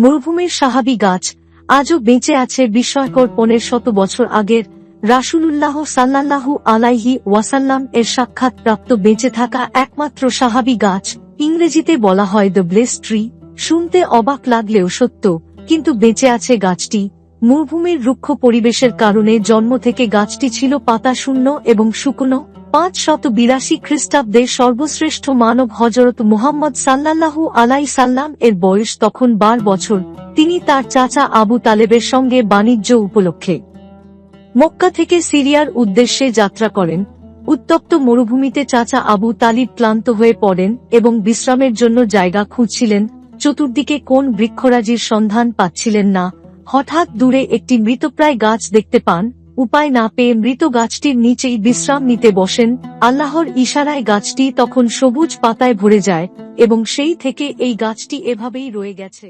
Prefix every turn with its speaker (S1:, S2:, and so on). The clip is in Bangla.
S1: মরুভূমির সাহাবী গাছ আজও বেঁচে আছে বিস্ময়কর 1500 বছর আগের রাসূলুল্লাহ সাল্লাল্লাহু আলাইহি ওয়াসাল্লাম এর সাক্ষাৎ প্রাপ্ত বেঁচে থাকা একমাত্র সাহাবী গাছ। ইংরেজিতে বলা হয় দ্য ব্লেসড ট্রি। শুনতে অবাক লাগলেও সত্য, কিন্তু বেঁচে আছে গাছটি। মরুভূমির রুক্ষ পরিবেশের কারণে জন্ম থেকে গাছটি ছিল পাতা শূন্য এবং শুকনো। 582 খ্রিস্টাব্দে সর্বশ্রেষ্ঠ মানব হযরত মুহাম্মদ সাল্লাল্লাহু আলাইহি সাল্লাম এর বয়স তখন 12 বছর। তিনি তার চাচা আবু তালেবের সঙ্গে বাণিজ্য উপলক্ষে মক্কা থেকে সিরিয়ার উদ্দেশ্যে যাত্রা করেন। উত্তপ্ত মরুভূমিতে চাচা আবু তালিব ক্লান্ত হয়ে পড়েন এবং বিশ্রামের জন্য জায়গা খুঁজছিলেন। চতুর্দিকে কোন বৃক্ষরাজির সন্ধান পাচ্ছিলেন না। হঠাৎ দূরে একটি মৃতপ্রায় গাছ দেখতে পান। উপায় না পেয়ে মৃত গাছটির নিচেই বিশ্রাম নিতে বসেন। আল্লাহর ইশারায় গাছটি তখন সবুজ পাতায় ভরে যায় এবং সেই থেকে এই গাছটি এভাবেই রয়ে গেছে।